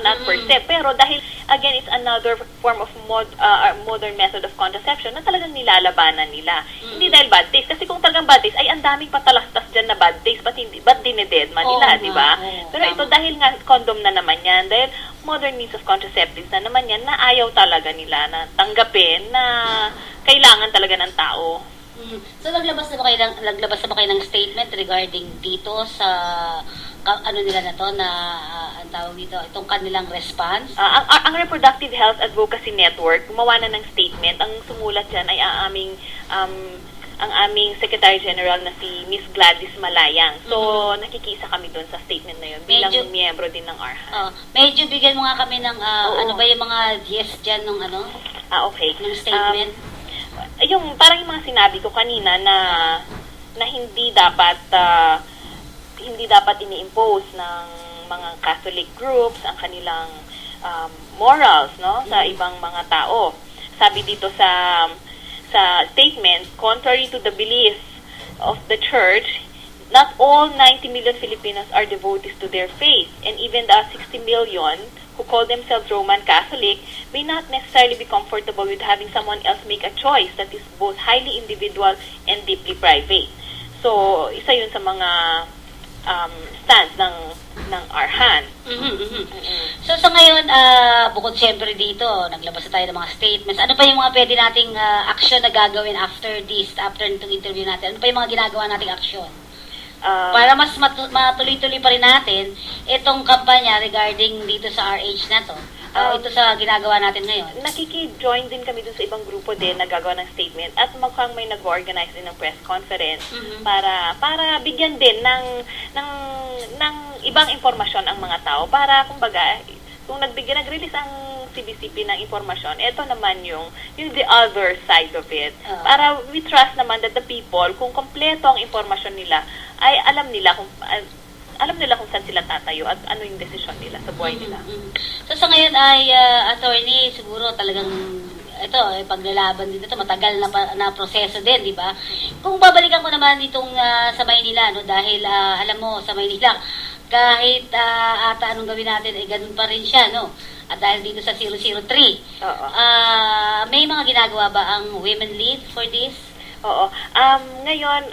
no? Not per se. Pero dahil, again, it's another form of modern method of contraception na talagang nilalabanan nila. Hindi dahil bad taste. Kasi kung talagang bad taste, ay ang daming patalastas dyan na bad taste, ba't dinededma nila, di ba? Pero ito, dahil nga condom na naman yan, dahil modern means of contraceptives na naman yan, na ayaw talaga nila na tanggapin na kailangan talaga ng tao. So naglabas na ba kayo ng statement regarding dito sa ano nila na to na ang tawag dito, itong kanilang response? Ang Reproductive Health Advocacy Network gumawa na ng statement. Ang sumulat diyan ay ang aming Secretary General na si Miss Gladys Malayang. So, nakikisa kami doon sa statement na yun bilang miyembro din ng ARHAN. Medyo bigyan mo nga kami ng ano ba yung mga yes dyan ng ano? Okay. Ng statement? Yung parang yung mga sinabi ko kanina na hindi dapat ini-impose ng mga Catholic groups ang kanilang morals, no, sa ibang mga tao. Sabi dito sa statement, contrary to the beliefs of the church, not all 90 million Filipinos are devotees to their faith, and even the 60 million who call themselves Roman Catholic may not necessarily be comfortable with having someone else make a choice that is both highly individual and deeply private. So, isa yun sa mga stance ng ARHAN. So, sa ngayon, bukod siyempre dito, naglabas na tayo ng mga statements. Ano pa yung mga pwede nating action na gagawin after itong interview natin? Ano pa yung mga ginagawa nating action? Para mas matuloy-tuloy pa rin natin itong kampanya regarding dito sa RH na to. Ito sa ginagawa natin ngayon. Nakiki-join din kami dun sa ibang grupo din na gagawa ng statement at mukhang may nag-organize din ng press conference para bigyan din ng ibang impormasyon ang mga tao para kumbaga kung nag-release ang CBCP ng impormasyon, ito naman yung the other side of it. Para we trust naman that the people, kung kompleto ang impormasyon nila, ay alam nila kung saan sila tatayo at ano yung desisyon nila sa buhay nila. So sa ngayon ay attorney, siguro talagang ito, paglalaban din ito, matagal na proseso din, di ba? Kung babalikan ko naman itong sa Maynila, no, dahil alam mo, sa Maynila, kahit ata anong gawin natin, ay ganun pa rin siya, no? At dahil dito sa 003, may mga ginagawa ba ang Women Lead for this? Oo. Ngayon,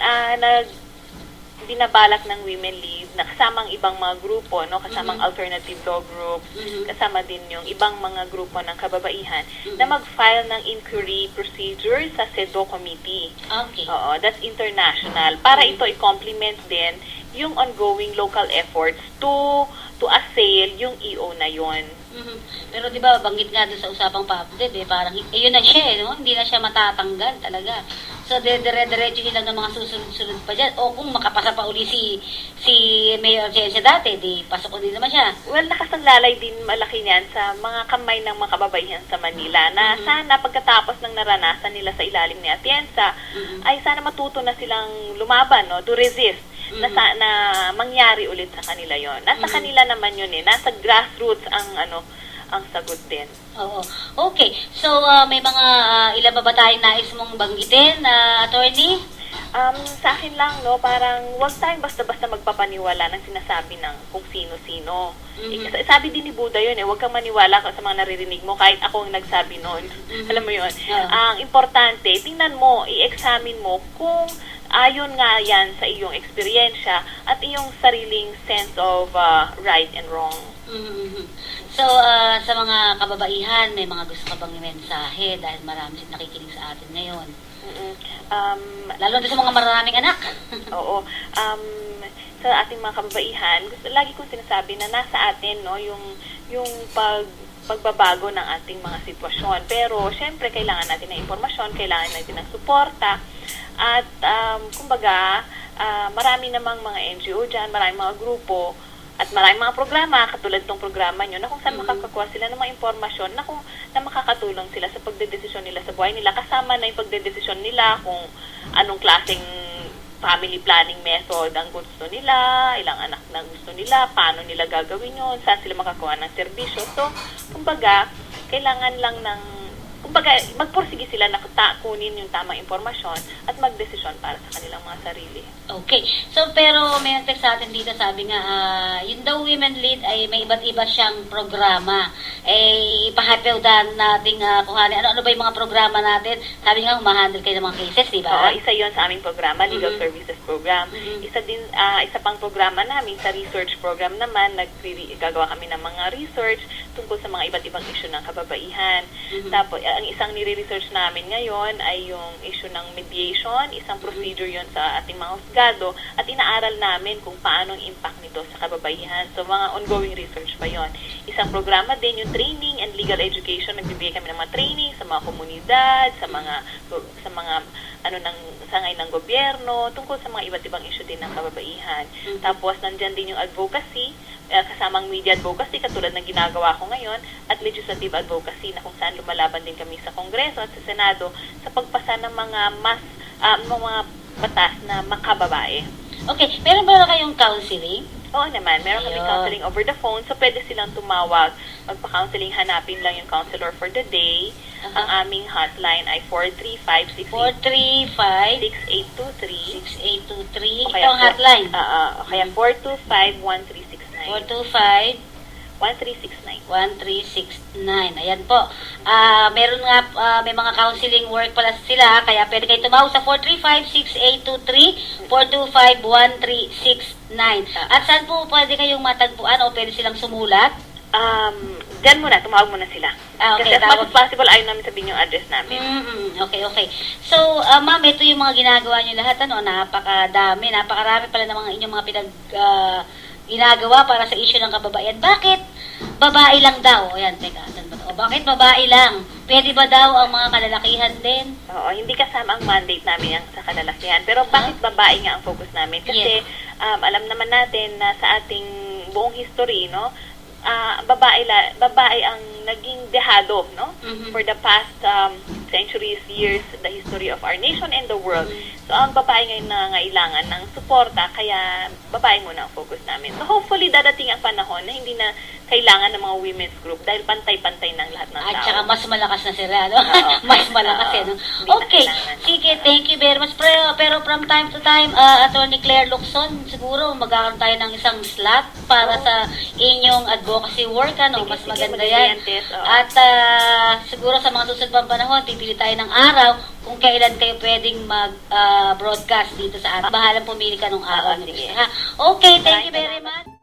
binabalak ng Women Lead na kasamang ibang mga grupo, no, kasamang alternative law group, kasama din yung ibang mga grupo ng kababaihan na mag-file ng inquiry procedure sa CEDAW committee. Okay. Oo, that's international. Para ito i-complement din yung ongoing local efforts to assail yung EO na yon. Pero di ba banggit nga doon sa usapang PAPDEB, parang yun na siya, no? Hindi na siya matatanggal talaga. So dire-diretso lang ng mga susunod-sunod pa dyan. O kung makapasa pa uli si Mayor Cencia dati, di pasok din naman siya. Well, nakasanglalay din malaki niyan sa mga kamay ng mga kababaihan sa Manila na sana pagkatapos ng naranasan nila sa ilalim ni Atienza, ay sana matuto na silang lumaban, no, to resist. Na mangyari ulit sa kanila yon. Nasa kanila naman yun nasa grassroots ang sagot din. Oo. Okay. So, may mga ilan ba tayong nais mong banggitin, attorney? Sa akin lang, no, parang huwag tayong basta-basta magpapaniwala ng sinasabi ng kung sino-sino. Sabi din ni Buddha yun, huwag kang maniwala sa mga naririnig mo kahit ako ang nagsabi nun. Alam mo yun? Ang importante, tingnan mo, i-examine mo kung ayon nga yan sa iyong eksperyensya at iyong sariling sense of right and wrong. So, sa mga kababaihan, may mga gusto ka bang mensahe dahil marami silang nakikinig sa atin ngayon? Lalo na sa mga maraming anak. Oo. Sa ating mga kababaihan, lagi kong sinasabi na nasa atin, no, yung pagbabago ng ating mga sitwasyon. Pero, syempre, kailangan natin ng impormasyon, kailangan natin ng suporta. At, kumbaga, marami namang mga NGO dyan, maraming mga grupo, at maraming mga programa, katulad itong programa nyo, na kung saan makakakuha sila ng mga impormasyon na makakatulong sila sa pagdedesisyon nila sa buhay nila. Kasama na yung pagdedesisyon nila kung anong klaseng family planning method ang gusto nila, ilang anak na gusto nila, paano nila gagawin yun, saan sila makakuha ng serbisyo. So, kumbaga, kailangan lang ng kumbaga, magpursige sila na kunin yung tamang impormasyon at magdesisyon para sa kanilang mga sarili. Okay. So, pero may nag-text sa atin dito, sabi nga, yung daw Women Lead ay may iba't iba siyang programa. Ipahapew natin kuhanin. Ano ba yung mga programa natin? Sabi nga, humahandle kayo ng mga cases, di ba? Oo, isa yon sa aming programa, Legal Services Program. Isa pang programa namin, sa research program naman, gagawa kami ng mga research tungkol sa mga iba't ibang issue ng kababaihan. Tapos, ang isang nire-research namin ngayon ay yung issue ng mediation, isang procedure yon sa ating mga husgado, at inaaral namin kung paano ang impact nito sa kababaihan. So, mga ongoing research pa yon. Isang programa din, yung training and legal education, nagbibigay kami ng mga training sa mga komunidad, sa mga sangay ng gobyerno, tungkol sa mga iba't ibang issue din ng kababaihan. Tapos, nandyan din yung advocacy, kasamang media advocacy, katulad ng ginagawa ko ngayon, at legislative advocacy, na kung saan lumalaban din kami sa Kongreso at sa Senado sa pagpasa ng mga mga batas na makababae. Okay. Meron ba kayong counseling? Oo naman, meron kami counseling over the phone, so pwede silang tumawag, magpa-counseling, hanapin lang yung counselor for the day. Ang aming hotline ay 435-6823. 435-6823. Ito ang hotline. Kaya 425-1369. 425 1369. Ayan po. Meron nga, may mga counseling work pala sila, kaya pwede kayo tumawag sa 435-6823, 425-1369. At saan po pwede kayong matagpuan o pwede silang sumulat? Dyan muna, tumawag muna sila. Okay, kasi as much as possible, ayaw namin sabihin yung address namin. Okay. So, ma'am, ito yung mga ginagawa nyo lahat, napakadami, napakarami pala ng mga inyong mga ginagawa para sa issue ng kababaihan. Bakit babae lang daw? Ayan, teka, saan ba to? Bakit babae lang? Pwede ba daw ang mga kalalakihan din? Oo, hindi kasama ang mandate namin sa kalalakihan. Pero bakit babae nga ang focus namin? Kasi alam naman natin na sa ating buong history, no, babae ang naging dehado, no? For the past centuries, years, the history of our nation and the world. So, ang babae ngayon na ngailangan ng suporta, kaya babae muna ang focus namin. So, hopefully, dadating ang panahon na hindi na kailangan ng mga women's group dahil pantay-pantay ng lahat ng tao. At saka mas malakas na sila, no? Mas malakas, no? Okay. Sige, thank you very much. Pero from time to time, Attorney Claire Locson, siguro magkakaroon tayo ng isang slot para sa inyong advocacy work, ano? Mas maganda yan. At siguro sa mga susunod pang panahon, pipili tayo ng araw kung kailan kayo pwedeng mag-broadcast dito sa atin. Bahalang pumili ka ng araw. Okay, thank you very much.